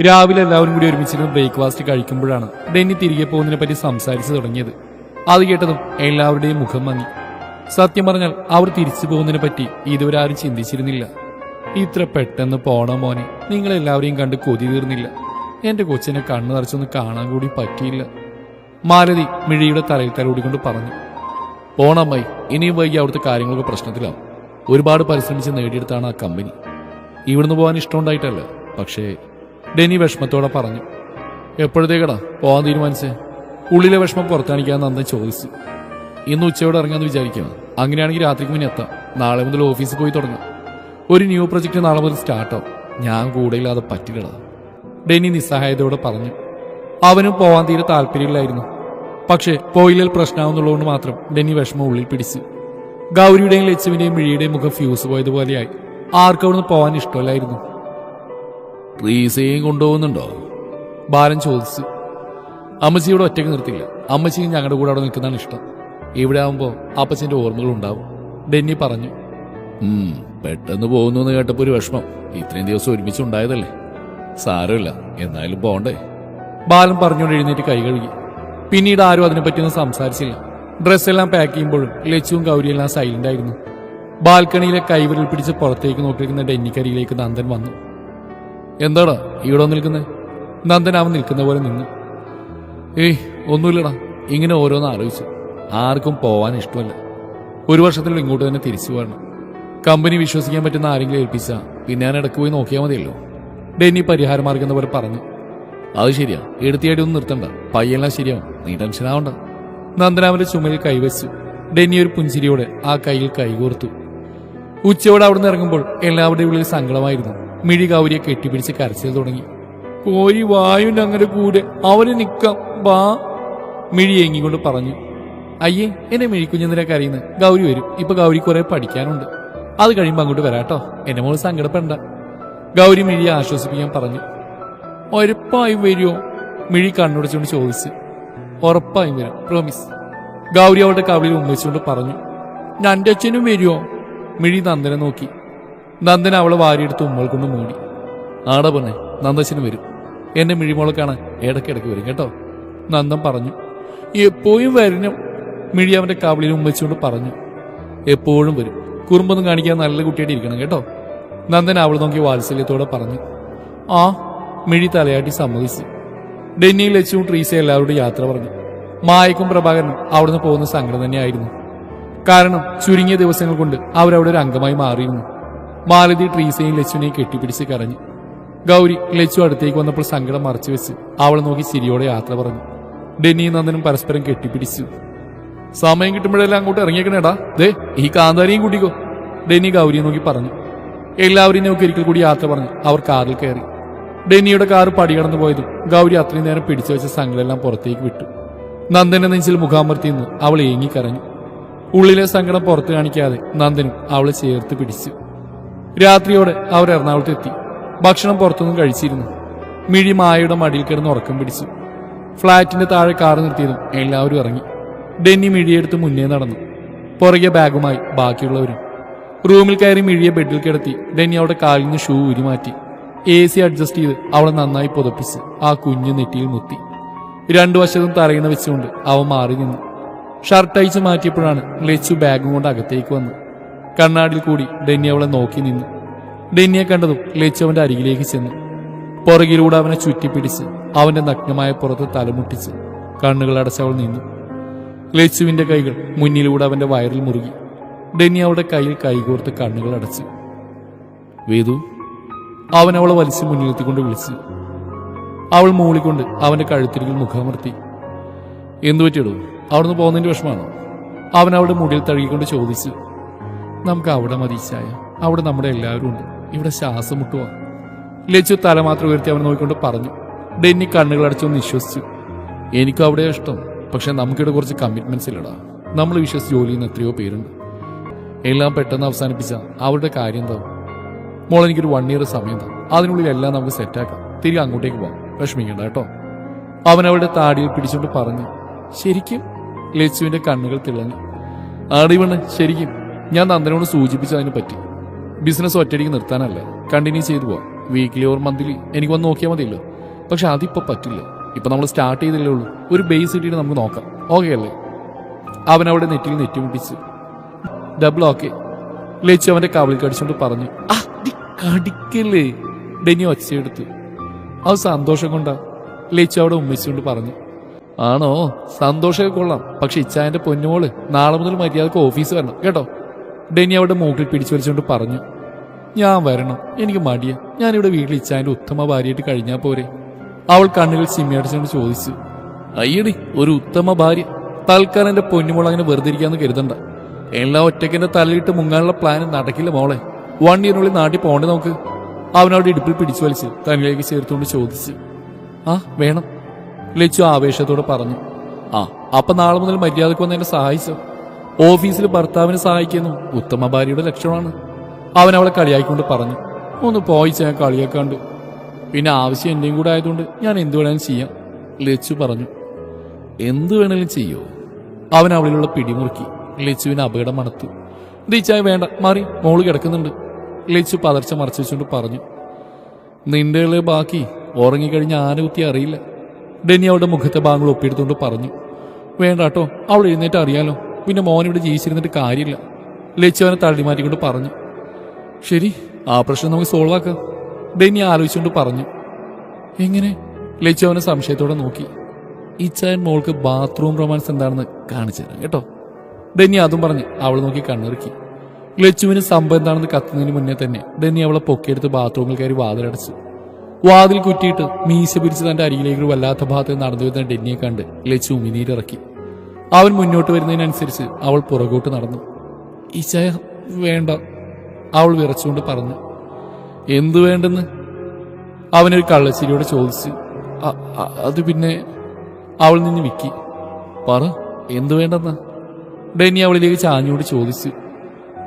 രാവിലെ എല്ലാവരും കൂടി ഒരുമിച്ചിരുന്ന് ബ്രേക്ക്ഫാസ്റ്റ് കഴിക്കുമ്പോഴാണ് ഡെന്നി തിരികെ പോകുന്നതിനെ പറ്റി സംസാരിച്ചു തുടങ്ങിയത്. അത് കേട്ടതും എല്ലാവരുടെയും മുഖം മങ്ങി. സത്യം പറഞ്ഞാൽ അവർ തിരിച്ചു പോകുന്നതിനെ പറ്റി ഇതുവരെ ആരും ചിന്തിച്ചിരുന്നില്ല. ഇത്ര പെട്ടെന്ന് പോണ മോനെ, നിങ്ങളെല്ലാവരെയും കണ്ട് കൊതി തീർന്നില്ല. എന്റെ കൊച്ചിനെ കണ്ണു നിറച്ചൊന്ന് കാണാൻ കൂടി പറ്റിയില്ല. മാലതി മിഴിയുടെ തലയിൽ തലോടിക്കൊണ്ട് പറഞ്ഞു. പോണമ്മായി, ഇനിയും വൈകി അവിടുത്തെ കാര്യങ്ങളൊക്കെ പ്രശ്നത്തിലാവും. ഒരുപാട് പരിശ്രമിച്ച് നേടിയെടുത്താണ് ആ കമ്പനി. ഇവിടുന്ന് പോകാൻ ഇഷ്ടമുണ്ടായിട്ടല്ല, പക്ഷേ ഡെന്നി വിഷമത്തോടെ പറഞ്ഞു. എപ്പോഴത്തേക്കടാ പോകാൻ തീരുമാനിച്ചേ? ഉള്ളിലെ വിഷമം പുറത്താണിക്കാൻ നന്ദൻ ചോദിച്ചു. ഇന്ന് ഉച്ചയോടെ ഇറങ്ങാമെന്ന് വിചാരിക്കുക. അങ്ങനെയാണെങ്കിൽ രാത്രിക്ക് മുന്നേ എത്താം. നാളെ മുതൽ ഓഫീസിൽ പോയി തുടങ്ങാം. ഒരു ന്യൂ പ്രൊജക്ട് നാളെ മുതൽ സ്റ്റാർട്ടാവും. ഞാൻ കൂടെയില്ലാതെ പറ്റില്ലടാ, ഡെന്നി നിസ്സഹായതയോടെ പറഞ്ഞു. അവനും പോവാൻ തീരെ താല്പര്യമില്ലായിരുന്നു. പക്ഷേ പോയില്ലിൽ പ്രശ്നമാവുന്നുള്ളതുകൊണ്ട് മാത്രം ഡെന്നി വിഷമം ഉള്ളിൽ പിടിച്ചു. ഗൗരിയുടെയും ലച്ചുവിന്റെയും മിഴിയുടെയും മുഖം ഫ്യൂസ് പോയതുപോലെയായി. ആർക്കും അവിടുന്ന് പോവാൻ ഇഷ്ടമല്ലായിരുന്നു. ട്രീസയും കൊണ്ടുപോകുന്നുണ്ടോ? ബാലൻ ചോദിച്ചു. അമ്മച്ചിയോട് ഒറ്റയ്ക്ക് നിർത്തില്ല. അമ്മച്ചിയും ഞങ്ങളുടെ കൂടെ അവിടെ നിൽക്കുന്നതാണ് ഇഷ്ടം. ഇവിടെ ആവുമ്പോൾ അപ്പച്ചന്റെ ഓർമ്മകൾ ഉണ്ടാവും, ഡെന്നി പറഞ്ഞു. പെട്ടെന്ന് പോകുന്നു എന്ന് കേട്ടപ്പോൾ ഒരു വിഷമം. ഇത്രയും ദിവസം ഒരുമിച്ചുണ്ടായതല്ലേ. സാരമില്ല, എന്നാലും പോണ്ടേ, ബാലൻ പറഞ്ഞുകൊണ്ട് എഴുന്നേറ്റ് കൈ കഴുകി. പിന്നീട് ആരും അതിനെപ്പറ്റിയൊന്നും സംസാരിച്ചില്ല. ഡ്രസ്സെല്ലാം പാക്ക് ചെയ്യുമ്പോഴും ലച്ചുവും ഗൗരിയെല്ലാം സൈലന്റ് ആയിരുന്നു. ബാൽക്കണിയിലെ കൈവിരൽ പിടിച്ച് പുറത്തേക്ക് നോക്കിയിരിക്കുന്ന ഡെന്നിക്കരിയിലേക്ക് നന്ദൻ വന്നു. എന്താടാ ഇവിടെ നിൽക്കുന്നത്? നന്ദൻ അവൻ നിൽക്കുന്ന പോലെ നിന്നു. ഏയ് ഒന്നുമില്ലടാ, ഇങ്ങനെ ഓരോന്ന് ആലോചിച്ചു. ആർക്കും പോവാൻ ഇഷ്ടമല്ല. ഒരു വർഷത്തിലുള്ള ഇങ്ങോട്ട് തന്നെ തിരിച്ചു വരണം. കമ്പനി വിശ്വസിക്കാൻ പറ്റുന്ന ആരെങ്കിലും ഏൽപ്പിച്ചാ പിന്നെ ഞാൻ ഇടയ്ക്ക് പോയി നോക്കിയാൽ മതിയല്ലോ, ഡെന്നി പരിഹാരമാർഗം എന്ന പോലെ പറഞ്ഞു. അത് ശരിയാ, എടുത്തിയായിട്ട് ഒന്നും നിർത്തണ്ട, പയ്യെല്ലാം ശരിയാവും, നീ ടെൻഷനാവണ്ട. നന്ദൻ അവന്റെ ചുമലിൽ കൈവച്ചു. ഡെന്നി ഒരു പുഞ്ചിരിയോടെ ആ കൈയിൽ കൈകോർത്തു. ഉച്ചയോടെ അവിടുന്ന് ഇറങ്ങുമ്പോൾ എല്ലാവരുടെയും ഉള്ളിൽ സങ്കടമായിരുന്നു. മിഴി ഗൗരിയെ കെട്ടിപ്പിടിച്ച് കരച്ചിൽ തുടങ്ങി. കോരി വായുണ്ട് അങ്ങനെ കൂടെ, അവന് നിക്കാം ബാ, മിഴി ഏങ്ങിക്കൊണ്ട് പറഞ്ഞു. അയ്യേ, എന്നെ മിഴിക്കുഞ്ഞെന്തിനാ കരയുന്നത്? ഗൗരി വരും. ഇപ്പൊ ഗൗരി കുറെ പഠിക്കാനുണ്ട്. അത് കഴിയുമ്പോൾ അങ്ങോട്ട് വരാട്ടോ, എന്റെ മോള് സങ്കടപ്പെടണ്ട, ഗൗരി മിഴിയെ ആശ്വസിപ്പിക്കാൻ പറഞ്ഞു. ഉറപ്പായും വരുമോ? മിഴി കണ്ണുടച്ചുകൊണ്ട് ചോദിച്ചു. ഉറപ്പായും വരും, പ്രോമിസ്, ഗൗരി അവളുടെ കവിളിൽ ഉമ്മച്ചുകൊണ്ട് പറഞ്ഞു. എൻ്റെ അച്ഛനും വരുമോ? മിഴി നന്ദനെ നോക്കി. നന്ദൻ അവളെ വാരിയെടുത്ത് ഉമ്മൾ കൊണ്ട് മൂടി. ആടാ പൊന്നെ, നന്ദച്ചന് വരും. എന്നെ മിഴിമോളെ കാണാൻ ഇടയ്ക്കിടയ്ക്ക് വരും കേട്ടോ, നന്ദൻ പറഞ്ഞു. എപ്പോഴും വരണം, മിഴി അവന്റെ കവിളിൽ ഉമ്മച്ചുകൊണ്ട് പറഞ്ഞു. എപ്പോഴും വരും, കുറുമ്പൊന്നും കാണിക്കാൻ നല്ല കുട്ടിയായിട്ട് ഇരിക്കണം കേട്ടോ, നന്ദൻ അവൾ നോക്കി വാത്സല്യത്തോടെ പറഞ്ഞു. ആ, മിഴി തലയാട്ടി സമ്മതിച്ചു. ഡെന്നിയും ലച്ചുവും ട്രീസയും എല്ലാവരോടും യാത്ര പറഞ്ഞു. മായക്കും പ്രഭാകരനും അവിടുന്ന് പോകുന്ന സങ്കടം തന്നെയായിരുന്നു. കാരണം ചുരുങ്ങിയ ദിവസങ്ങൾ കൊണ്ട് അവരവിടെ ഒരു അംഗമായി മാറിയിരുന്നു. മാലതി ട്രീസയും ലച്ചുവിനെയും കെട്ടിപ്പിടിച്ച് കരഞ്ഞു. ഗൗരി ലച്ചു അടുത്തേക്ക് വന്നപ്പോൾ സങ്കടം മറച്ചുവെച്ച് അവളെ നോക്കി ചിരിയോടെ യാത്ര പറഞ്ഞു. ഡെന്നിയും നന്ദനും പരസ്പരം കെട്ടിപ്പിടിച്ചു. സമയം കിട്ടുമ്പോഴെല്ലാം അങ്ങോട്ട് ഇറങ്ങിയേക്കണേടാ, ദേ ഈ കാന്താരിയും കൂട്ടിക്കോ, ഡെന്നി ഗൗരിയെ നോക്കി പറഞ്ഞു. എല്ലാവരെയും നോക്കി ഒരിക്കൽ കൂടി യാത്ര പറഞ്ഞു അവർ കാറിൽ കയറി. ഡെന്നിയുടെ കാറ് പടികടന്നു പോയതും ഗൗരി അത്രയും നേരം പിടിച്ചു വെച്ച സങ്കടമെല്ലാം പുറത്തേക്ക് വിട്ടു. നന്ദന്റെ നെഞ്ചിൽ മുഖാമർത്തിയെന്ന് അവൾ ഏങ്ങിക്കരഞ്ഞു. ഉള്ളിലെ സങ്കടം പുറത്തു കാണിക്കാതെ നന്ദനും അവളെ ചേർത്ത് പിടിച്ചു. രാത്രിയോടെ അവർ എറണാകുളത്തെത്തി. ഭക്ഷണം പുറത്തുനിന്നും കഴിച്ചിരുന്നു. മിഴി മായയുടെ മടിയിൽ കിടന്ന് ഉറക്കം പിടിച്ചു. ഫ്ളാറ്റിന്റെ താഴെ കാർ നിർത്തിയതും എല്ലാവരും ഇറങ്ങി. ഡെന്നി മിഴിയെടുത്ത് മുന്നേ നടന്നു. പുറകെ ബാഗുമായി ബാക്കിയുള്ളവരും. റൂമിൽ കയറി മിഴിയെ ബെഡിൽ കിടത്തി ഡെന്നി അവിടെ കാലിൽ നിന്ന് ഷൂ ഉരിമാറ്റി AC അഡ്ജസ്റ്റ് ചെയ്ത് അവളെ നന്നായി പുതപ്പിച്ച് ആ കുഞ്ഞു നെറ്റിയിൽ മുത്തി. രണ്ടു വശത്തും തറയുന്ന വെച്ചുകൊണ്ട് അവൻ മാറി നിന്നു. ഷർട്ട് അയച്ച് മാറ്റിയപ്പോഴാണ് ലച്ചു ബാഗും കൊണ്ട് അകത്തേക്ക് വന്നു. കണ്ണാടിയിൽ കൂടി ഡെന്നി അവളെ നോക്കി നിന്നു. ഡെന്നിയെ കണ്ടതും ലച്ചു അവന്റെ അരികിലേക്ക് ചെന്നു. പുറകിലൂടെ അവനെ ചുറ്റിപ്പിടിച്ച് അവന്റെ നഗ്നമായ പുറത്ത് തലമുട്ടിച്ച് കണ്ണുകൾ അടച്ചവൾ നിന്നു. ലച്ചുവിന്റെ കൈകൾ മുന്നിലൂടെ അവന്റെ വയറിൽ മുറുകി. ഡെന്നി അവളുടെ കയ്യിൽ കൈകോർത്ത് കണ്ണുകൾ അടച്ചു. വേദു, അവൻ അവളെ വലിച്ചു മുന്നിലെത്തിക്കൊണ്ട് വിളിച്ചു. അവൾ മൂളിക്കൊണ്ട് അവന്റെ കഴുത്തിരികൾ മുഖമർത്തി. എന്തു പറ്റിയിടൂ? അവിടുന്ന് പോകുന്നതിന്റെ വിഷമാണോ? അവൻ അവളുടെ മുടിയിൽ തഴുകിക്കൊണ്ട് ചോദിച്ചു. നമുക്ക് അവിടെ മതി ചായ, അവിടെ നമ്മുടെ എല്ലാവരും ഉണ്ട്, ഇവിടെ ശ്വാസം മുട്ടുവാ, ലച്ചു തല മാത്രം ഉയർത്തി അവൻ നോക്കിക്കൊണ്ട് പറഞ്ഞു. ഡെന്നി കണ്ണുകൾ അടച്ചൊന്ന് വിശ്വസിച്ചു. എനിക്കും അവിടെ ഇഷ്ടം, പക്ഷെ നമുക്കിവിടെ കുറച്ച് കമ്മിറ്റ്മെന്റ്സ് ഇല്ലടാ. നമ്മൾ വിശ്വസിച്ച് ജോലി ചെയ്യുന്ന എത്രയോ പേരുണ്ട്. എല്ലാം പെട്ടെന്ന് അവസാനിപ്പിച്ച അവരുടെ കാര്യം എന്താവും? മോൾ എനിക്കൊരു 1 year സമയം താ, അതിനുള്ളിൽ എല്ലാം നമുക്ക് സെറ്റാക്കാം, തിരികെ അങ്ങോട്ടേക്ക് പോവാം, വിഷമിക്കണ്ട കേട്ടോ, അവൻ അവളുടെ താടിയിൽ പിടിച്ചുകൊണ്ട് പറഞ്ഞു. ശരിക്കും? ലച്ചുവിന്റെ കണ്ണുകൾ തിളങ്ങി. ആടിവണ്ണ്, ശരിക്കും ഞാൻ നന്ദനോട് സൂചിപ്പിച്ചതിനെ പറ്റി. ബിസിനസ് ഒറ്റയടിക്ക് നിർത്താനല്ല, കണ്ടിന്യൂ ചെയ്തു പോവാം. വീക്ക്ലി ഓർ മന്ത്ലി എനിക്ക് വന്ന് നോക്കിയാൽ മതിയല്ലോ. പക്ഷെ അതിപ്പോ പറ്റില്ല. ഇപ്പൊ നമ്മൾ സ്റ്റാർട്ട് ചെയ്തില്ലേ ഉള്ളൂ. ഒരു ബേസ് കിട്ടിയിട്ട് നമുക്ക് നോക്കാം. ഓക്കെ അല്ലേ? അവൻ അവിടെ നെറ്റിൽ നെറ്റിമുട്ടിച്ചു. Double okay. ലച്ചു അവന്റെ കവിളിൽ കടിച്ചുകൊണ്ട് പറഞ്ഞു. കടിക്കല്ലേ? ഡെന്നി ഒച്ചയെടുത്തു. അത് സന്തോഷം കൊണ്ടാ. ലച്ചു അവിടെ ഉമ്മച്ചുകൊണ്ട് പറഞ്ഞു. ആണോ? സന്തോഷമൊക്കെ കൊള്ളാം. പക്ഷെ ഇച്ചായന്റെ പൊന്നുമോള് നാളെ മുതൽ മര്യാദക്ക് ഓഫീസ് വരണം കേട്ടോ. ഡെന്നി അവിടെ മൂക്കിൽ പിടിച്ചു വലിച്ചുകൊണ്ട് പറഞ്ഞു. ഞാൻ വരണം, എനിക്ക് മടിയ. ഞാനിവിടെ വീട്ടിൽ ഇച്ചായന്റെ ഉത്തമ ഭാര്യയായിട്ട് കഴിഞ്ഞാൽ പോരെ? അവൾ കണ്ണുകൾ ചിമ്മിയടിച്ചുകൊണ്ട് ചോദിച്ചു. അയ്യടി, ഒരു ഉത്തമ ഭാര്യ? തൽക്കാലം എന്റെ പൊന്നുമോൾ അങ്ങനെ വെറുതെ ഇരിക്കാന്ന് കരുതണ്ട. എല്ലാം ഒറ്റയ്ക്കെന്റെ തലയിട്ട് മുങ്ങാനുള്ള പ്ലാൻ നടക്കില്ല മോളെ. 1 ഇയറിനുള്ളിൽ നാട്ടിൽ പോകണ്ടേ നമുക്ക്? അവനവിടെ ഇടുപ്പിൽ പിടിച്ചു വലിച്ച് തന്നിലേക്ക് ചേർത്തുകൊണ്ട് ചോദിച്ചു. ആ വേണം, ലച്ചു ആവേശത്തോടെ പറഞ്ഞു. അപ്പൊ നാളെ മുതൽ മര്യാദക്ക് വന്ന് എന്നെ സഹായിച്ചോ? ഓഫീസിൽ ഭർത്താവിനെ സഹായിക്കുന്നു ഉത്തമ ഭാര്യയുടെ ലക്ഷണമാണ്. അവൻ അവളെ കളിയാക്കിക്കൊണ്ട് പറഞ്ഞു. ഒന്ന് പോയി ചെയ്യാൻ കളിയാക്കാണ്ട്. പിന്നെ ആവശ്യം എന്റെയും കൂടെ ആയതുകൊണ്ട് ഞാൻ എന്തു വേണേലും ചെയ്യാം, ലച്ചു പറഞ്ഞു. എന്തു വേണേലും ചെയ്യോ? അവൻ അവളിലുള്ള പിടിമുറുക്കി. ലച്ചുവിന് അപകടം മണത്തു. ദീച്ചായ വേണ്ട, മാറി, മോള് കിടക്കുന്നുണ്ട്, ലച്ചു പതർച്ച മറച്ചു വെച്ചുകൊണ്ട് പറഞ്ഞു. നിന്റെ ബാക്കി ഉറങ്ങിക്കഴിഞ്ഞ ആന കുത്തി അറിയില്ല. ഡെന്നി അവളുടെ മുഖത്തെ ഭാഗങ്ങൾ ഒപ്പിയെടുത്തുകൊണ്ട് പറഞ്ഞു. വേണ്ട കേട്ടോ, അവൾ എഴുന്നേറ്റ് അറിയാലോ. പിന്നെ മോൻ ഇവിടെ ജീവിച്ചിരുന്നിട്ട് കാര്യമില്ല, ലച്ചു അവനെ തള്ളി മാറ്റിക്കൊണ്ട് പറഞ്ഞു. ശരി, ആ പ്രശ്നം നമുക്ക് സോൾവ് ആക്കാം, ഡെന്നി ആലോചിച്ചുകൊണ്ട് പറഞ്ഞു. എങ്ങനെ? ലച്ചു അവനെ സംശയത്തോടെ നോക്കി. ഇച്ചായൻ മോൾക്ക് ബാത്റൂം റൊമാൻസ് എന്താണെന്ന് കാണിച്ചു തരാം കേട്ടോ. ഡെന്നി അതും പറഞ്ഞ് അവൾ നോക്കി കണ്ണിറുക്കി. ലച്ചുവിന് സംഭവം എന്താണെന്ന് കത്തുന്നതിന് മുന്നേ തന്നെ ഡെന്നി അവളെ പൊക്കിയെടുത്ത് ബാത്റൂമിൽ കയറി വാതിലടച്ചു. വാതിൽ കുറ്റിയിട്ട് മീശ പിരിച്ച് തന്റെ അരികിലേക്ക് വല്ലാത്ത ഭാഗത്ത് നടന്നു വരുന്ന ഡെന്നിയെ കണ്ട് ലച്ചു ഉമിനീരിറക്കി. അവൻ മുന്നോട്ട് വരുന്നതിനനുസരിച്ച് അവൾ പുറകോട്ട് നടന്നു. ഈച്ചായ വേണ്ട, അവൾ വിറച്ചുകൊണ്ട് പറഞ്ഞു. എന്തു വേണ്ടെന്ന്? അവനൊരു കള്ളച്ചിരിയോടെ ചോദിച്ചു. അത് പിന്നെ, അവൾ നിന്ന് വിക്കി. പറ, എന്തു വേണ്ടെന്ന്? ഡെന്നി അവളിലേക്ക് ചാഞ്ഞോട് ചോദിച്ചു.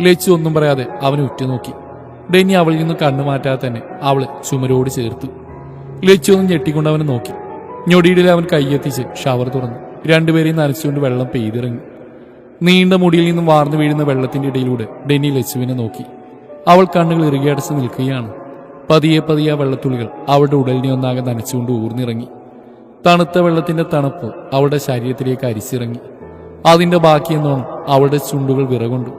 ലച്ചു ഒന്നും പറയാതെ അവനെ ഉറ്റുനോക്കി. ഡെന്നി അവളിൽ നിന്ന് കണ്ണു മാറ്റാതെ തന്നെ അവള് ചുമരോട് ചേർത്തു. ലച്ചു ഒന്നും ഞെട്ടിക്കൊണ്ട് അവനെ നോക്കി. ഞൊടിയിടിൽ അവൻ കൈയെത്തിച്ച് ഷവർ തുറന്നു. രണ്ടുപേരെയും നനച്ചുകൊണ്ട് വെള്ളം പെയ്തിറങ്ങി. നീണ്ട മുടിയിൽ നിന്നും വാർന്നു വീഴുന്ന വെള്ളത്തിന്റെ ഇടയിലൂടെ ഡെന്നി ലച്ചുവിനെ നോക്കി. അവൾ കണ്ണുകൾ ഇറുകിയടച്ച് നിൽക്കുകയാണ്. പതിയെ പതിയെ ആ വെള്ളത്തുള്ളികൾ അവളുടെ ഉടലിനെ ഒന്നാകെ നനച്ചുകൊണ്ട് ഊർന്നിറങ്ങി. തണുത്ത വെള്ളത്തിന്റെ തണുപ്പ് അവളുടെ ശരീരത്തിലേക്ക് അരിച്ചിറങ്ങി. അതിന്റെ ബാക്കിയെന്നോണം അവളുടെ ചുണ്ടുകൾ വിറകൊണ്ടു.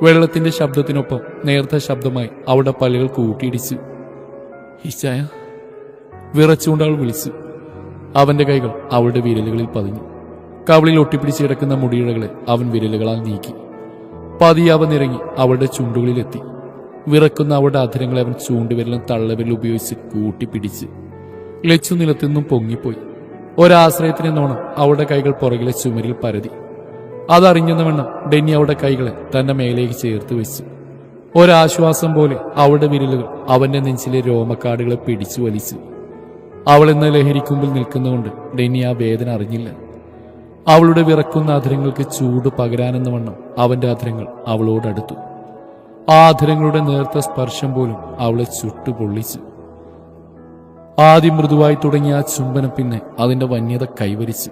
വെള്ളത്തിന്റെ ശബ്ദത്തിനൊപ്പം നേർത്ത ശബ്ദമായി അവളുടെ പല്ലുകൾ കൂട്ടിയിടിച്ചു. ഈച്ചായ, വിറച്ചുകൊണ്ട് അവൾ വിളിച്ചു. അവന്റെ കൈകൾ അവളുടെ വിരലുകളിൽ പതിഞ്ഞു. കവിളിൽ ഒട്ടിപ്പിടിച്ച് കിടക്കുന്ന മുടിയിഴകളെ അവൻ വിരലുകളാൽ നീക്കി. പതിയെ അവൻ ഇറങ്ങി അവളുടെ ചുണ്ടുകളിലെത്തി. വിറക്കുന്ന അവളുടെ അധരങ്ങളെ അവൻ ചൂണ്ടുവിരലും തള്ളവിരലും ഉപയോഗിച്ച് കൂട്ടിപ്പിടിച്ച്. ലച്ചു നിലത്തുനിന്നും പൊങ്ങിപ്പോയി. ഒരാശ്രയത്തിനെന്നോണം അവളുടെ കൈകൾ പുറകിലെ ചുമരിൽ പരതി. അതറിഞ്ഞെന്ന വണ്ണം ഡെന്നി അവളുടെ കൈകളെ തന്റെ മേലേക്ക് ചേർത്ത് വെച്ചു. ഒരാശ്വാസം പോലെ അവളുടെ വിരലുകൾ അവന്റെ നെഞ്ചിലെ രോമക്കാടുകളെ പിടിച്ചു വലിച്ചു. അവൾ എന്ന ലഹരിക്കുമ്പിൽ നിൽക്കുന്നതുകൊണ്ട് ഡെന്നി ആ വേദന അറിഞ്ഞില്ല. അവളുടെ വിറക്കുന്ന അധരങ്ങൾക്ക് ചൂട് പകരാനെന്ന വണ്ണം അവന്റെ അധരങ്ങൾ അവളോടടുത്തു. ആ അധരങ്ങളുടെ നേർത്ത സ്പർശം പോലും അവളെ ചുട്ടുപൊള്ളിച്ചു. ആദ്യം മൃദുവായി തുടങ്ങിയ ആ ചുംബനം പിന്നെ അതിന്റെ വന്യത കൈവരിച്ചു.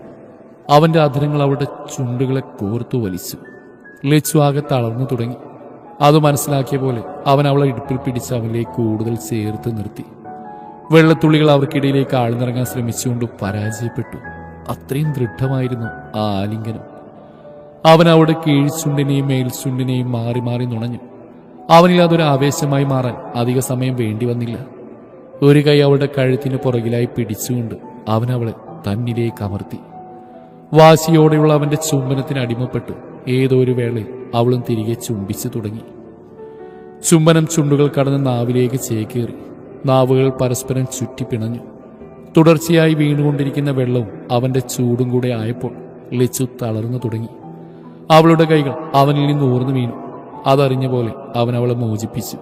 അവന്റെ അധരങ്ങൾ അവളുടെ ചുണ്ടുകളെ കോർത്തു വലിച്ചു. ലച്ചു ആകെ തളർന്നു തുടങ്ങി. അത് മനസ്സിലാക്കിയ പോലെ അവൻ അവളെ ഇടുപ്പിൽ പിടിച്ച് അവനിലേക്ക് കൂടുതൽ ചേർത്ത് നിർത്തി. വെള്ളത്തുള്ളികൾ അവർക്കിടയിലേക്ക് ആഴ്ന്നിറങ്ങാൻ ശ്രമിച്ചുകൊണ്ട് പരാജയപ്പെട്ടു. അത്രയും ദൃഢമായിരുന്നു ആ ആലിംഗനം. അവൻ അവളുടെ കീഴ്ചുണ്ടിനെയും മേൽചുണ്ടിനെയും മാറി മാറി നുണഞ്ഞു. അവനിൽ അതൊരു ആവേശമായി മാറാൻ അധിക സമയം വേണ്ടി വന്നില്ല. ഒരു കൈ അവളുടെ കഴുത്തിന് പുറകിലായി പിടിച്ചുകൊണ്ട് അവൻ അവളെ തന്നിലേക്ക് അമർത്തി. വാശിയോടെയുള്ള അവന്റെ ചുംബനത്തിന് അടിമപ്പെട്ട് ഏതോ ഒരു വേളയിൽ അവളും തിരികെ ചുംബിച്ചു തുടങ്ങി. ചുംബനം ചുണ്ടുകൾ കടന്ന് നാവിലേക്ക് ചേക്കേറി. നാവുകൾ പരസ്പരം ചുറ്റിപ്പിണഞ്ഞു. തുടർച്ചയായി വീണുകൊണ്ടിരിക്കുന്ന വെള്ളവും അവന്റെ ചൂടും കൂടെ ആയപ്പോൾ ലച്ചു തളർന്നു തുടങ്ങി. അവളുടെ കൈകൾ അവനിൽ നിന്ന് ഊർന്നു വീണു. അതറിഞ്ഞ പോലെ അവൻ അവളെ മോചിപ്പിച്ചു.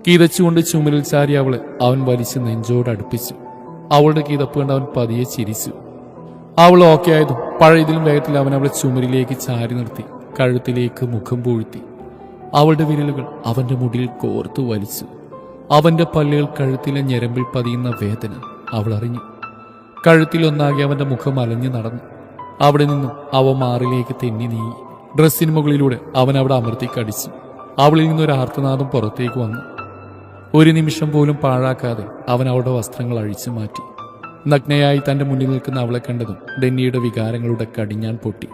കിതച്ചുകൊണ്ട് ചുമലിൽ ചാരി അവളെ അവൻ വലിച്ച് നെഞ്ചോടടുപ്പിച്ചു. അവളുടെ കിതപ്പ് കണ്ട് അവൻ പതിയെ ചിരിച്ചു. അവൾ ഓക്കെ ആയതും പഴയതിലും വേഗത്തിൽ അവൻ അവളെ ചുമരിലേക്ക് ചാരി നിർത്തി കഴുത്തിലേക്ക് മുഖം പൂഴ്ത്തി. അവളുടെ വിരലുകൾ അവന്റെ മുടിയിൽ കോർത്തു വലിച്ചു. അവന്റെ പല്ലുകൾ കഴുത്തിലെ ഞരമ്പിൽ പതിയുന്ന വേദന അവൾ അറിഞ്ഞു. കഴുത്തിലൊന്നാകെ അവന്റെ മുഖം അലഞ്ഞു നടന്നു. അവിടെ നിന്നും അവ മാറിലേക്ക് തെന്നി നീങ്ങി. ഡ്രസ്സിന് മുകളിലൂടെ അവൻ അവിടെ അമർത്തി കടിച്ചു. അവളിൽ നിന്നൊരു ആർത്തനാദം പുറത്തേക്ക് വന്നു. ഒരു നിമിഷം പോലും പാഴാക്കാതെ അവൻ അവളുടെ വസ്ത്രങ്ങൾ അഴിച്ചു മാറ്റി. നഗ്നയായി തന്റെ മുന്നിൽ നിൽക്കുന്ന അവളെ കണ്ടതും ഡെന്നിയുടെ വികാരങ്ങളുടെ കടിഞ്ഞാൻ പൊട്ടി.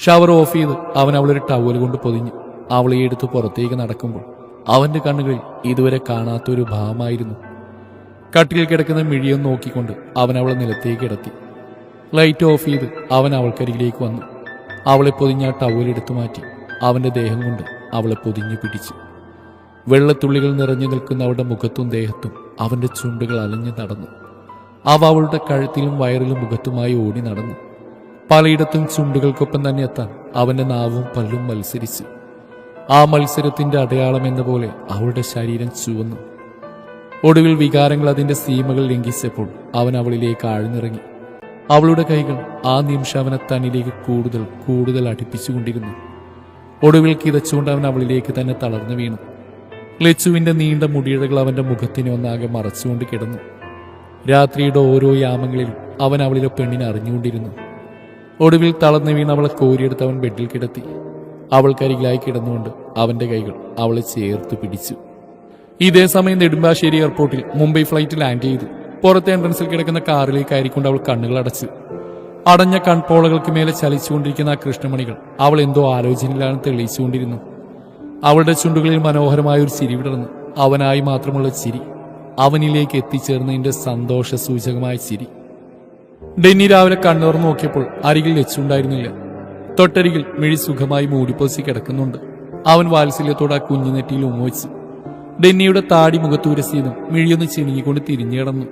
ഷവർ ഓഫ് ചെയ്ത് അവൻ അവളൊരു ടവൽ കൊണ്ട് പൊതിഞ്ഞു. അവളെ എടുത്ത് പുറത്തേക്ക് നടക്കുമ്പോൾ അവന്റെ കണ്ണുകളിൽ ഇതുവരെ കാണാത്തൊരു ഭാവമായിരുന്നു. കട്ടിൽ കിടക്കുന്ന മിഴിയും നോക്കിക്കൊണ്ട് അവൻ അവളെ നിലത്തേക്ക് കിടത്തി. ലൈറ്റ് ഓഫ് ചെയ്ത് അവൻ അവൾക്കരികിലേക്ക് വന്നു. അവളെ പൊതിഞ്ഞ ആ ടവലെടുത്തു മാറ്റി അവന്റെ ദേഹം കൊണ്ട് അവളെ പൊതിഞ്ഞു പിടിച്ചു. വെള്ളത്തുള്ളികൾ നിറഞ്ഞു നിൽക്കുന്ന അവളുടെ മുഖത്തും ദേഹത്തും അവന്റെ ചുണ്ടുകൾ അലഞ്ഞു നടന്നു. അവ അവളുടെ കഴുത്തിലും വയറിലും മുഖത്തുമായി ഓടി നടന്നു. പലയിടത്തും ചുണ്ടുകൾക്കൊപ്പം തന്നെ എത്താൻ അവന്റെ നാവും പല്ലും മത്സരിച്ചു. ആ മത്സരത്തിന്റെ അടയാളം എന്ന പോലെ അവളുടെ ശരീരം ചുവന്നു. ഒടുവിൽ വികാരങ്ങൾ അതിന്റെ സീമകൾ ലംഘിച്ചപ്പോൾ അവൻ അവളിലേക്ക് ആഴ്ന്നിറങ്ങി. അവളുടെ കൈകൾ ആ നിമിഷം അവനെ തന്നിലേക്ക് കൂടുതൽ കൂടുതൽ അടുപ്പിച്ചുകൊണ്ടിരുന്നു. ഒടുവിൽ കിതച്ചുകൊണ്ട് അവൻ അവളിലേക്ക് തന്നെ തളർന്നു വീണു. ലച്ചുവിന്റെ നീണ്ട മുടിയിഴകൾ അവന്റെ മുഖത്തിനെ ഒന്നാകെ മറച്ചുകൊണ്ട് കിടന്നു. രാത്രിയുടെ ഓരോ യാമങ്ങളിലും അവൻ അവളിലെ പെണ്ണിനെ അറിഞ്ഞുകൊണ്ടിരുന്നു. ഒടുവിൽ തളർന്നു വീണ് അവളെ കോരിയെടുത്ത് അവൻ ബെഡിൽ കിടത്തി. അവൾക്കരികിലായി കിടന്നുകൊണ്ട് അവന്റെ കൈകൾ അവളെ ചേർത്ത് പിടിച്ചു. ഇതേ സമയം നെടുമ്പാശ്ശേരി എയർപോർട്ടിൽ മുംബൈ ഫ്ലൈറ്റ് ലാൻഡ് ചെയ്തു. പുറത്തെ എൻട്രൻസിൽ കിടക്കുന്ന കാറിലേക്ക് ആയിരിക്കൊണ്ട് അവൾ കണ്ണുകൾ അടച്ചു. അടഞ്ഞ കൺപോളകൾക്ക് മേലെ ചലിച്ചുകൊണ്ടിരിക്കുന്ന ആ കൃഷ്ണമണികൾ അവൾ എന്തോ ആലോചനയിലാണ് തെളിയിച്ചുകൊണ്ടിരുന്നു. അവളുടെ ചുണ്ടുകളിൽ മനോഹരമായ ഒരു ചിരി വിടർന്നു. അവനായി മാത്രമുള്ള ചിരി, അവനിലേക്ക് എത്തിച്ചേർന്നതിന്റെ സന്തോഷ സൂചകമായ ചിരി. ഡെന്നി രാവിലെ കണ്ണുറന്ന് നോക്കിയപ്പോൾ അരികിൽ ലച്ചുണ്ടായിരുന്നില്ല. തൊട്ടരികിൽ മിഴി സുഖമായി മൂടിപ്പൊസി കിടക്കുന്നുണ്ട്. അവൻ വാത്സല്യത്തോടെ ആ കുഞ്ഞു നെറ്റിയിൽ ഉമ്മവെച്ചു. ഡെന്നിയുടെ താടി മുഖത്തൂരസിയതും മിഴിയൊന്ന് ചിണുങ്ങിക്കൊണ്ട് തിരിഞ്ഞു കിടന്നു.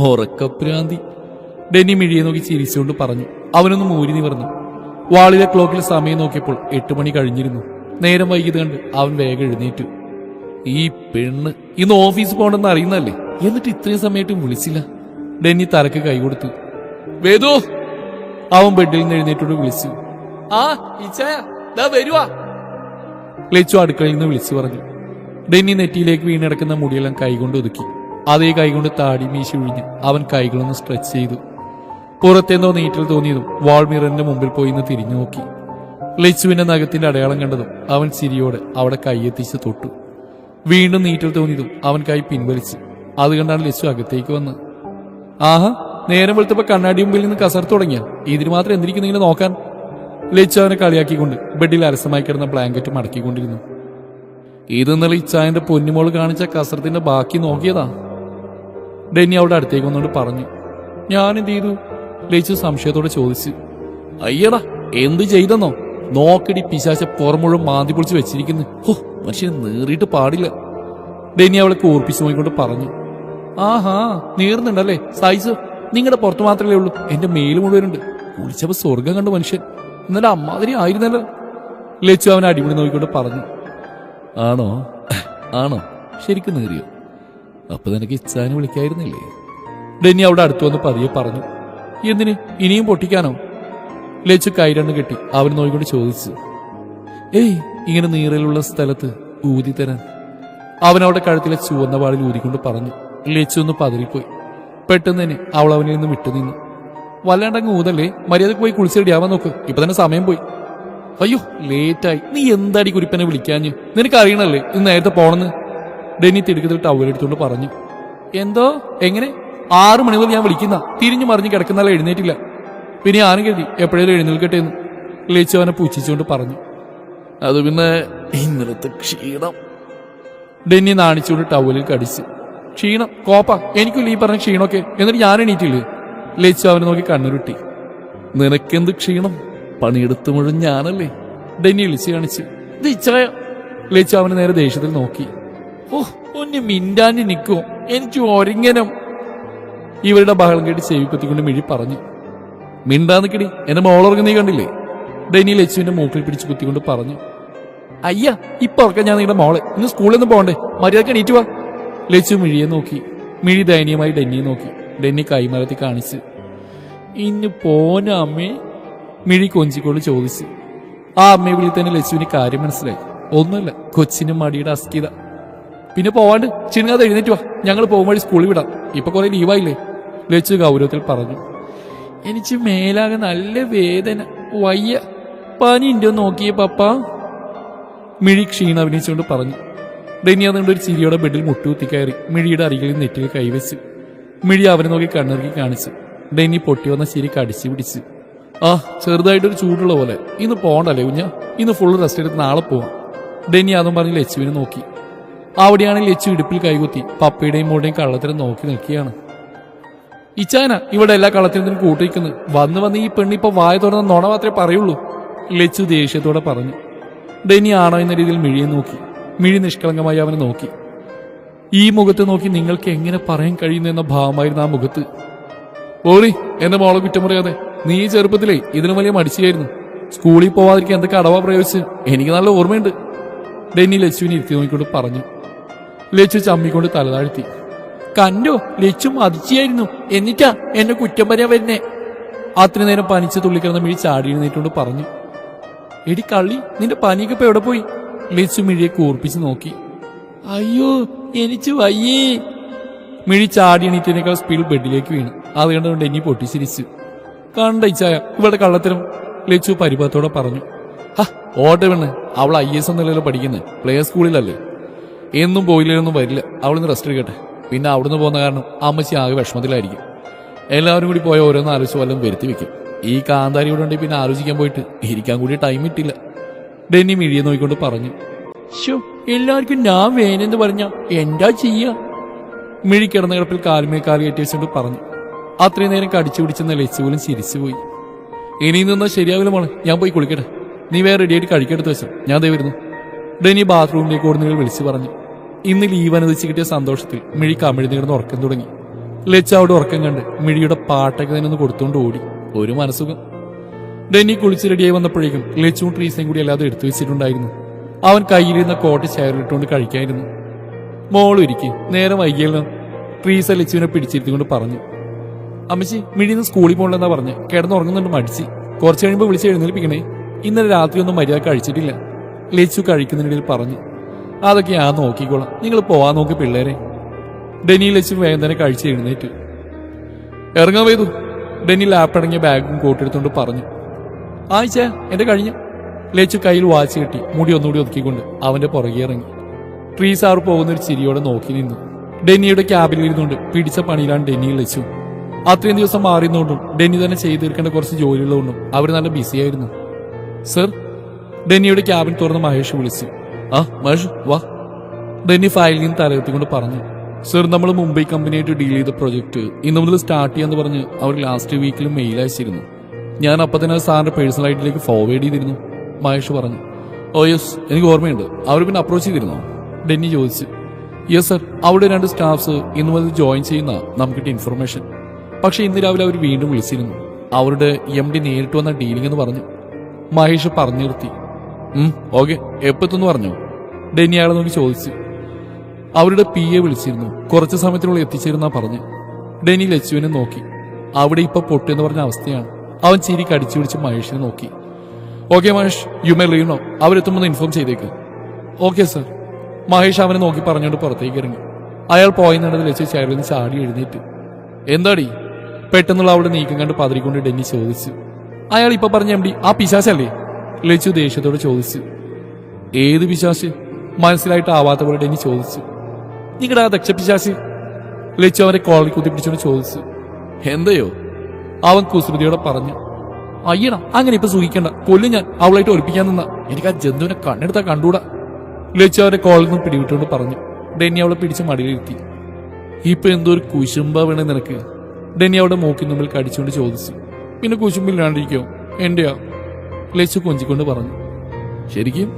ഉറക്കപ്രാന്തി, ഡെന്നി മിഴിയെ നോക്കി ചിരിച്ചുകൊണ്ട് പറഞ്ഞു. അവനൊന്ന് മൂരി നിവർന്നു. വാളിലെ ക്ലോക്കിൽ സമയം നോക്കിയപ്പോൾ 8 മണി കഴിഞ്ഞിരുന്നു. നേരം വൈകിയത് കണ്ട് അവൻ വേഗം എഴുന്നേറ്റു. ഈ പെണ്ണ് ഇന്ന് ഓഫീസ് പോകണമെന്ന് അറിയുന്നല്ലേ, എന്നിട്ട് ഇത്രയും സമയത്തും വിളിച്ചില്ല. ഡെന്നി തലക്ക് കൈ കൊടുത്തു. വേദോ, അവൻ ബെഡിൽ നിന്ന് എഴുന്നേറ്റോട് വിളിച്ചു. ആ ഇച്ചായ ദാ വരുവാ. ലച്ചു അടുക്കളയിൽ നിന്ന് വിളിച്ചു പറഞ്ഞു. ഡെന്നി നെറ്റിയിലേക്ക് വീണിടക്കുന്ന മുടിയെല്ലാം കൈകൊണ്ട് ഒതുക്കി. അതേ കൈകൊണ്ട് താടി മീശി ഒഴിഞ്ഞ് അവൻ കൈകളൊന്ന് സ്ട്രെച്ച് ചെയ്തു. പുറത്തെന്തോ നീറ്റൽ തോന്നിയതും വാൾ മിററിന്റെ മുമ്പിൽ പോയി നിന്ന് തിരിഞ്ഞു നോക്കി. ലച്ചുവിന്റെ നഖത്തിന്റെ അടയാളം കണ്ടതും അവൻ ചിരിയോടെ അവിടെ കൈയെത്തിച്ച് തൊട്ടു. വീണ്ടും നീറ്റൽ തോന്നിയതും അവൻ കൈ പിൻവലിച്ചു. അത് കണ്ടാണ് ലച്ചു അകത്തേക്ക് വന്ന്. ആഹാ, നേരം വെളുത്തപ്പോ കണ്ണാടി മുമ്പിൽ നിന്ന് കസർത്ത് തുടങ്ങിയ ഇതിന് മാത്രം എന്തിരിക്കുന്നെങ്കിലും നോക്കാൻ. ലച്ചു അവനെ കളിയാക്കിക്കൊണ്ട് ബെഡിൽ അലസമായി കിടന്ന ബ്ലാങ്കറ്റ് മടക്കിക്കൊണ്ടിരുന്നു. ഇത് ഇന്നലെ ഇച്ചായന്റെ പൊന്നുമോള് കാണിച്ച കസർത്തിന്റെ ബാക്കി നോക്കിയതാ. ഡെന്നി അവളുടെ അടുത്തേക്ക് വന്നുകൊണ്ട് പറഞ്ഞു. ഞാനെന്ത് ചെയ്തു? ലച്ചു സംശയത്തോടെ ചോദിച്ചു. അയ്യടാ, എന്ത് ചെയ്തെന്നോ? നോക്കടി, പിശാച പുറം മുഴുവൻ മാന്തി പൊളിച്ച് വെച്ചിരിക്കുന്നു. ഹോ, മനുഷ്യന് നീറിയിട്ട് പാടില്ല. ഡെന്നി അവളെ കൂർപ്പിച്ചു നോക്കിക്കൊണ്ട് പറഞ്ഞു. ആഹാ, നീർന്നുണ്ടല്ലേ? സൈസ് നിങ്ങളുടെ പുറത്ത് മാത്രമേ ഉള്ളൂ, എന്റെ മേല് മുഴുവനുണ്ട്. കുളിച്ചപ്പോ സ്വർഗം കണ്ടു മനുഷ്യൻ. ഇന്നലെ അമ്മാതിരി ആയിരുന്നല്ലോ. ലച്ചു അവനെ അടിപൊളി നോക്കിക്കൊണ്ട് പറഞ്ഞു. ആണോ ആണോ, ശരിക്കും നേറിയോ? അപ്പൊ നിനക്ക് ഇച്ചാനെ വിളിക്കായിരുന്നില്ലേ? ഡെന്നി അവിടെ അടുത്തു വന്ന് പതിയെ പറഞ്ഞു. എന്തിന്, ഇനിയും പൊട്ടിക്കാനോ? ലച്ചു കൈരണ്ണ് കെട്ടി അവൻ നോക്കിക്കൊണ്ട് ചോദിച്ചു. ഏയ്, ഇങ്ങനെ നീറിലുള്ള സ്ഥലത്ത് ഊതി തരാൻ. അവൻ അവിടെ കഴുത്തിലെ ചുവന്ന വാളിൽ ഊതിക്കൊണ്ട് പറഞ്ഞു. ലച്ചു ഒന്ന് പതറിപ്പോയി. പെട്ടെന്ന് തന്നെ അവൾ അവനിൽ നിന്ന് വിട്ടുനിന്നു. വല്ലാണ്ടങ്ങ് ഊതല്ലേ, മര്യാദക്ക് പോയി കുളിച്ച് റെഡിയാവാൻ നോക്ക്, ഇപ്പൊ തന്നെ സമയം പോയി. അയ്യോ, ലേറ്റായി. നീ എന്താടി കുരിപ്പനെ വിളിക്കാഞ്ഞ്? നിനക്ക് അറിയണല്ലേ ഇന്ന് നേരത്തെ പോണെന്ന്. ഡെന്നി തിടുക്കത്തിൽ ടവലെടുത്തുകൊണ്ട് പറഞ്ഞു. എന്തോ? എങ്ങനെ? 6 മണി മുതൽ ഞാൻ വിളിക്കുന്ന, തിരിഞ്ഞു മറിഞ്ഞ് കിടക്കുന്നാലും എഴുന്നേറ്റില്ല. പിന്നെ ആരും കരുതി എപ്പോഴേലും എഴുന്നേൽക്കട്ടെ എന്ന് ലച്ചു അവനെ പൂച്ഛിച്ചുകൊണ്ട് പറഞ്ഞു. അത് പിന്നെ ഇന്നലത്തെ ക്ഷീണം. ഡെന്നി നാണിച്ചുകൊണ്ട് ടവലിൽ കടിച്ചു. ക്ഷീണം? കോപ്പ, എനിക്കില്ല ഈ പറഞ്ഞ ക്ഷീണമൊക്കെ. എന്നിട്ട് ഞാൻ എണീറ്റില്ലേ? ലച്ചു അവനെ നോക്കി കണ്ണുരുട്ടി. നിനക്കെന്ത് ക്ഷീണം? പണിയെടുത്ത് മുഴുവൻ ഞാനല്ലേ? ഡെന്നി വിളിച്ച് കാണിച്ചു. ഇത് ഇച്ചായ. ലച്ചു അവന് നേരെ ദേഷ്യത്തിൽ നോക്കി. ഓ, ഒന്ന് മിണ്ടാഞ്ഞ് നിൽക്കുമോ? എനിക്ക് ഒരിങ്ങനം. ഇവരുടെ ബഹളം കേട്ട് ചെവിപ്പത്തിക്കൊണ്ട് മിഴി പറഞ്ഞു. മിണ്ടാന്നിക്കടി, എന്റെ മോളുറങ്ങി നീ കണ്ടില്ലേ? ഡെന്നി ലച്ചുവിന്റെ മൂക്കിൽ പിടിച്ച് കുത്തിക്കൊണ്ട് പറഞ്ഞു. അയ്യ, ഇപ്പൊ ഉറക്കാൻ ഞാൻ നിങ്ങളുടെ മോളെ. ഇന്ന് സ്കൂളിൽ നിന്ന് പോകണ്ടേ? മര്യാദക്ക് എണീറ്റ് വാ. ലച്ചു മിഴിയെ നോക്കി. മിഴി ദയനീയമായി ഡെന്നിയെ നോക്കി. ഡെന്നി കൈമലത്തി കാണിച്ച്. ഇന്ന് പോന അമ്മേ? മിഴി കൊഞ്ചിക്കോള് ചോദിച്ചു. ആ അമ്മയെ വിളി തന്നെ ലച്ചുവിന് കാര്യം മനസ്സിലായി. ഒന്നുമല്ല, കൊച്ചിന്റെ മടിയുടെ അസ്കിത. പിന്നെ പോവാണ്ട് ചിണങ്ങാതെ എഴുന്നേറ്റ് വാ, ഞങ്ങൾ പോകും വഴി സ്കൂളിൽ വിടാം. ഇപ്പൊ കുറെ ലീവായില്ലേ? ലച്ചു ഗൗരവത്തിൽ പറഞ്ഞു. എനിക്ക് മേലാകെ നല്ല വേദന, വയ്യ. പനി ഉണ്ടോ നോക്കിയേ പപ്പ? മിഴി ക്ഷീണം അഭിനയിച്ചുകൊണ്ട് പറഞ്ഞു. ഡെന്നി അതുകൊണ്ട് ഒരു ചിരിയോടെ ബെഡിൽ മുട്ടുകുത്തി കയറി മിഴിയുടെ അരികിൽ നെറ്റിൽ കൈവച്ചു. മിഴി അവനെ നോക്കി കണ്ണിറുക്കി കാണിച്ചു. ഡെന്നി പൊട്ടി വന്ന ചിരി കടിച്ചു പിടിച്ചു. ആ, ചെറുതായിട്ടൊരു ചൂടുള്ള പോലെ. ഇന്ന് പോകണ്ടല്ലേ കുഞ്ഞ? ഇന്ന് ഫുൾ റെസ്റ്റ് എടുത്ത് നാളെ പോവാം. ഡെന്നി അതും പറഞ്ഞ് ലച്ചുവിനെ നോക്കി. അവിടെയാണെങ്കിൽ ലച്ചു ഇടുപ്പിൽ കൈകുത്തി പപ്പയുടെയും മോളുടെയും കള്ളത്തിനും നോക്കി നിൽക്കുകയാണ്. ഇച്ചാന ഇവിടെ എല്ലാ കള്ളത്തിനും കൂട്ടിരിക്കുന്നു. വന്ന് ഈ പെണ്ണിപ്പോ വായ തുറന്ന നുണ മാത്രമേ പറയുള്ളൂ. ലച്ചു ദേഷ്യത്തോടെ പറഞ്ഞു. ഡെന്നി ആണോ എന്ന രീതിയിൽ മിഴിയെ നോക്കി. മിഴി നിഷ്കളങ്കമായി അവനെ നോക്കി. ഈ മുഖത്ത് നോക്കി നിങ്ങൾക്ക് എങ്ങനെ പറയാൻ കഴിയുന്നു എന്ന ഭാവമായിരുന്നു ആ മുഖത്ത്. ഓറി, എന്റെ മോളെ കുറ്റം പറയാതെ. നീ ചെറുപ്പത്തിലേ ഇതിനു വലിയ മടിച്ചായിരുന്നു. സ്കൂളിൽ പോവാതിരിക്കാൻ എന്തൊക്കെ അടവാ പ്രയോഗിച്ച് എനിക്ക് നല്ല ഓർമ്മയുണ്ട്. ഡെന്നി ലച്ചുവിനെ ഇരുത്തി നോക്കിക്കൊണ്ട് പറഞ്ഞു. ലച്ചു ചമ്മിക്കൊണ്ട് തലതാഴ്ത്തി. കണ്ടോ, ലച്ചു മതിച്ചായിരുന്നു. എന്നിട്ടാ എന്നെ കുറ്റം പറയാൻ വരുന്നേ. അത്ര നേരം പനിച്ച് തുള്ളിക്കിടന്ന മിഴി ചാടി എഴുന്നേറ്റുകൊണ്ട് പറഞ്ഞു. എടി കള്ളി, നിന്റെ പനിയൊക്കെ ഇപ്പൊ എവിടെ പോയി? ലച്ചു മിഴിയെ കൂർപ്പിച്ച് നോക്കി. അയ്യോ, എനിക്ക് വയ്യേ. മിഴി ചാടി എണീറ്റതിനേക്കാൾ സ്പീഡ് ബെഡിലേക്ക് വീണു. അത് കണ്ടുകൊണ്ട് ഡെന്നി പൊട്ടിച്ചിരിച്ചു. കണ്ട ഇച്ചായ ഇവിടെ കള്ളത്തരം, ലച്ചു പരിഭവത്തോടെ പറഞ്ഞു. ഓട്ടെ പെണ്ണ്, അവൾ IAS എന്നല്ലല്ലോ പഠിക്കുന്നത്, പ്ലേ സ്കൂളിലല്ലേ. എന്നും പോയില്ലൊന്നും വരില്ല. അവളിന്ന് റെസ്റ്റ് എടുക്കട്ടെ. പിന്നെ അവിടുന്ന് പോകുന്ന കാരണം അമ്മച്ചി ആകെ വിഷമത്തിലായിരിക്കും. എല്ലാവരും കൂടി പോയ ഓരോന്ന് ആലോചിച്ച് വല്ലതും വരുത്തി വെക്കും. ഈ കാന്താരി ഇവിടെ ഉണ്ടെങ്കിൽ പിന്നെ ആലോചിക്കാൻ പോയിട്ട് ഇരിക്കാൻ കൂടി ടൈം ഇട്ടില്ല. ഡെന്നി മിഴിയെ നോക്കിക്കൊണ്ട് പറഞ്ഞു. എല്ലാവർക്കും ഞാൻ വേനെന്ന് പറഞ്ഞ എന്താ ചെയ്യാ? മിഴി കിടന്ന കിടപ്പിൽ കാലുമേ കാല് കയറ്റി വെച്ചുകൊണ്ട് പറഞ്ഞു. അത്രയും നേരം കടിച്ചു പിടിച്ചെന്ന ലച്ചു പോലും ചിരിച്ചുപോയി. ഇനി നിന്നാൽ ശരിയാവില്ല മോളെ, ഞാൻ പോയി കുളിക്കട്ടെ. നീ വേറെ റെഡിയായിട്ട് കഴിക്കെടുത്ത് വെച്ചോ, ഞാൻ ദേ വരുന്നു. ഡെന്നി ബാത്റൂമിലേക്ക് ഓടുന്നതിൽ വിളിച്ചു പറഞ്ഞു. ഇന്ന് ലീവ് അനുവദിച്ച് കിട്ടിയ സന്തോഷത്തിൽ മിഴി കമിഴ്ന്ന് കിടന്ന് ഉറക്കം തുടങ്ങി. ലച്ചു അവിടെ ഉറക്കം കണ്ട് മിഴിയുടെ പാട്ടൊക്കെ തന്നെ ഒന്ന് കൊടുത്തുകൊണ്ട് ഓടി. ഒരു മനസ്സുഖം. ഡെന്നി കുളിച്ച് റെഡിയായി വന്നപ്പോഴേക്കും ലച്ചുവും ട്രീസയും കൂടി അല്ലാതെ എടുത്തു വെച്ചിട്ടുണ്ടായിരുന്നു. അവൻ കയ്യിലിരുന്ന കോട്ട് ചെയറിലിട്ടുകൊണ്ട് കഴിക്കായിരുന്നു. മോളും ഇരിക്കും, നേരം വൈകിയല്ലോ. ട്രീസ ലച്ചുവിനെ പിടിച്ചിരുത്തിക്കൊണ്ട് പറഞ്ഞു. അമ്മച്ചി, മിഴിന്ന് സ്കൂളിൽ പോകണ്ടെന്നാ പറഞ്ഞ് കിടന്നുറങ്ങുന്നുണ്ട് മടിച്ച്. കുറച്ച് കഴിയുമ്പോൾ വിളിച്ച് എഴുന്നേൽപ്പിക്കണേ. ഇന്നലെ രാത്രി ഒന്നും മര്യാദ കഴിച്ചിട്ടില്ല. ലച്ചു കഴിക്കുന്നതിനിടയിൽ പറഞ്ഞു. അതൊക്കെ ഞാൻ നോക്കിക്കോളാം, നിങ്ങൾ പോവാൻ നോക്കി പിള്ളേരെ. ഡെന്നി ലച്ചു വേഗം തന്നെ കഴിച്ച് എഴുന്നേറ്റ്. ഇറങ്ങാൻ വേതു. ഡെന്നി ലാപ്പടങ്ങിയ ബാഗും കോട്ടെടുത്തോണ്ട് പറഞ്ഞു. ആഴ്ച എന്റെ കഴിഞ്ഞു. ലച്ചു കയ്യിൽ വാച്ച് കെട്ടി മുടി ഒന്നുകൂടി ഒതുക്കിക്കൊണ്ട് അവന്റെ പുറകെ ഇറങ്ങി. ട്രീസാർ പോകുന്നൊരു ചിരിയോടെ നോക്കി നിന്നു. ഡെന്നിയുടെ ക്യാബിൽ ഇരുന്നുകൊണ്ട് പിടിച്ച പണിയിലാണ് ഡെന്നിയിൽ ലച്ചു. അത്രയും ദിവസം മാറിയുന്നതുകൊണ്ടും ഡെന്നി തന്നെ ചെയ്തു തീർക്കേണ്ട കുറച്ച് ജോലിയുള്ളതുകൊണ്ടും അവർ നല്ല ബിസിയായിരുന്നു. സർ, ഡെന്നിയുടെ ക്യാബിൻ തുറന്ന് മഹേഷ് വിളിച്ചു. മഹേഷ് വാ. ഡെന്നി ഫയലിൽ നിന്ന് തലയെത്തിക്കൊണ്ട് പറഞ്ഞു. സർ, നമ്മൾ മുംബൈ കമ്പനിയായിട്ട് ഡീൽ ചെയ്ത പ്രൊജക്ട് ഇന്നു മുതൽ സ്റ്റാർട്ട് ചെയ്യാന്ന് പറഞ്ഞ് അവർ ലാസ്റ്റ് വീക്കിൽ മെയിൽ അയച്ചിരുന്നു. ഞാൻ അപ്പം തന്നെ സാറിന്റെ പേഴ്സണൽ ഐഡിയിലേക്ക് ഫോർവേഡ് ചെയ്തിരുന്നു. മഹേഷ് പറഞ്ഞു. ഓ യെസ്, എനിക്ക് ഓർമ്മയുണ്ട്. അവർ പിന്നെ അപ്രോച്ച് ചെയ്തിരുന്നോ? ഡെന്നി ചോദിച്ചു. യെസ് സർ, അവിടെ 2 സ്റ്റാഫ്സ് ഇന്നു മുതൽ ജോയിൻ ചെയ്യുന്ന നമുക്ക് കിട്ടിയ ഇൻഫർമേഷൻ. പക്ഷെ ഇന്ന് രാവിലെ അവർ വീണ്ടും വിളിച്ചിരുന്നു. അവരുടെ MD നേരിട്ട് വന്ന ഡീലിംഗ് എന്ന് പറഞ്ഞു. മഹേഷ് പറഞ്ഞു നിർത്തി. ഓക്കെ, എപ്പത്തെന്ന് പറഞ്ഞു? ഡെന്നി അയാളെ നോക്കി ചോദിച്ചു. അവരുടെ PA വിളിച്ചിരുന്നു, കുറച്ച് സമയത്തിനുള്ളിൽ എത്തിച്ചേരുന്നാ പറഞ്ഞു. ഡെന്നി ലച്ചുവിനെ നോക്കി. അവിടെ ഇപ്പൊ പൊട്ടെന്ന് പറഞ്ഞ അവസ്ഥയാണ്. അവൻ ചിരി കടിച്ചു പിടിച്ച് മഹേഷിനെ നോക്കി. Okay Mahesh, you may leave now. അവരെത്തുമ്പോൾ ഇൻഫോം ചെയ്തേക്ക്. Okay sir. മഹേഷ് അവനെ നോക്കി പറഞ്ഞുകൊണ്ട് പുറത്തേക്ക് ഇറങ്ങി. അയാൾ പോയെന്നിടത്തിൽ ലച്ചു ചെയറിൽ നിന്ന് ചാടി എഴുന്നേറ്റ്. എന്താടി? പെട്ടെന്നുള്ള അവിടെ നീക്കം കണ്ട് പതറിക്കൊണ്ട് ഡെന്നി ചോദിച്ചു. അയാൾ ഇപ്പൊ പറഞ്ഞ MD ആ പിശാശല്ലേ? ലച്ചു ദേഷ്യത്തോട് ചോദിച്ചു. ഏത് പിശാശ്? മനസ്സിലായിട്ട് ആവാത്ത പോലെ ഡെന്നി ചോദിച്ചു. നിങ്ങളുടെ ആ ദക്ഷ പിശാശ്? ലച്ചു അവരെ കോളി കുത്തിപ്പിടിച്ചോണ്ട് ചോദിച്ചു. എന്തയോ? അവൻ കുസൃതിയോടെ പറഞ്ഞു. അയ്യണ, അങ്ങനെ ഇപ്പൊ സൂഹിക്കണ്ട, കൊല്ലും ഞാൻ. അവളായിട്ട് ഒളിപ്പിക്കാൻ നിന്ന എനിക്ക് ആ ജന്തുവിനെ കണ്ണെടുത്താ കണ്ടൂടാ. ലച്ചു അവരെ കോളിൽ നിന്ന് പിടിവിട്ടുകൊണ്ട് പറഞ്ഞു. ഡെന്നി അവളെ പിടിച്ച് മടിയിലിരുത്തി. ഇപ്പൊ എന്തോ ഒരു കുശുമ്പ വേണേ നിനക്ക്? ഡെന്നി അവിടെ മൂക്കിന് മുമ്പിൽ കടിച്ചുകൊണ്ട് ചോദിച്ചു. പിന്നെ കുശുമ്പില്ലാണ്ടിരിക്കോ? എന്റെയാ? ലച്ചു കൊഞ്ചിക്കൊണ്ട് പറഞ്ഞു. ശരിക്കും?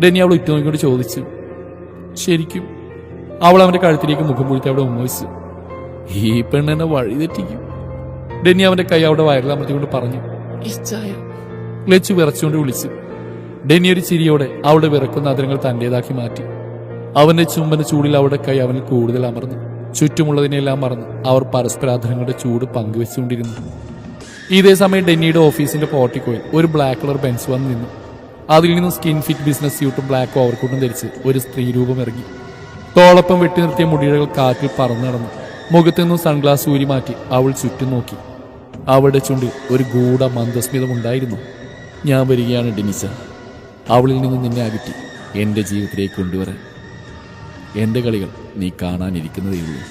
ഡെന്നി അവൾ ഉറ്റുനോക്കിക്കൊണ്ട് ചോദിച്ചു. ശരിക്കും? അവൾ അവന്റെ കഴുത്തിലേക്ക് മുഖം പൊഴിച്ച് അവിടെ ഉമ്മവിച്ചു. ഈ പെണ്ണെന്നെ വഴി തെറ്റിക്കും. ഡെന്നി അവന്റെ കൈ അവിടെ വയറിലമർത്തിക്കൊണ്ട് പറഞ്ഞു. ലച്ചു വിറച്ചുകൊണ്ട് വിളിച്ചു. ഡെന്നി ഒരു ചിരിയോടെ അവളുടെ വിറക്കുന്ന അതിരങ്ങൾ തന്റേതാക്കി മാറ്റി. അവന്റെ ചുംബന ചൂടിൽ അവളുടെ കൈ അവനിൽ കൂടുതൽ അമർന്നു. ചുറ്റുമുള്ളതിനെല്ലാം മറന്ന് അവർ പരസ്പരാധരങ്ങളുടെ ചൂട് പങ്കുവെച്ചുകൊണ്ടിരുന്നു. ഇതേ സമയം ഡെന്നിയുടെ ഓഫീസിന്റെ പോർട്ടിക്കോയിൽ ഒരു ബ്ലാക്ക് കളർ ബെൻസ് വന്ന് നിന്നു. അതിൽ നിന്നും സ്കിൻ ഫിറ്റ് ബിസിനസ് സ്യൂട്ടും ബ്ലാക്ക് ഓവർകോട്ടും ധരിച്ച് ഒരു സ്ത്രീ രൂപം ഇറങ്ങി. തോളൊപ്പം വെട്ടി നിർത്തിയ മുടിയിഴകൾ കാറ്റിൽ പറന്നു നടന്നു. മുഖത്തു നിന്നും സൺഗ്ലാസ് ഊരി മാറ്റി അവൾ ചുറ്റും നോക്കി. അവളുടെ ചുണ്ടിൽ ഒരു ഗൂഢ മന്ദസ്മിതമുണ്ടായിരുന്നു. ഞാൻ വരികയാണ് ഡെനിസ. അവളിൽ നിന്ന് നിന്നെ അകറ്റി എന്റെ ജീവിതത്തിലേക്ക് കൊണ്ടുവരാൻ. എന്റെ കളികൾ നീ കാണാനിരിക്കുന്നതേയുള്ളൂ.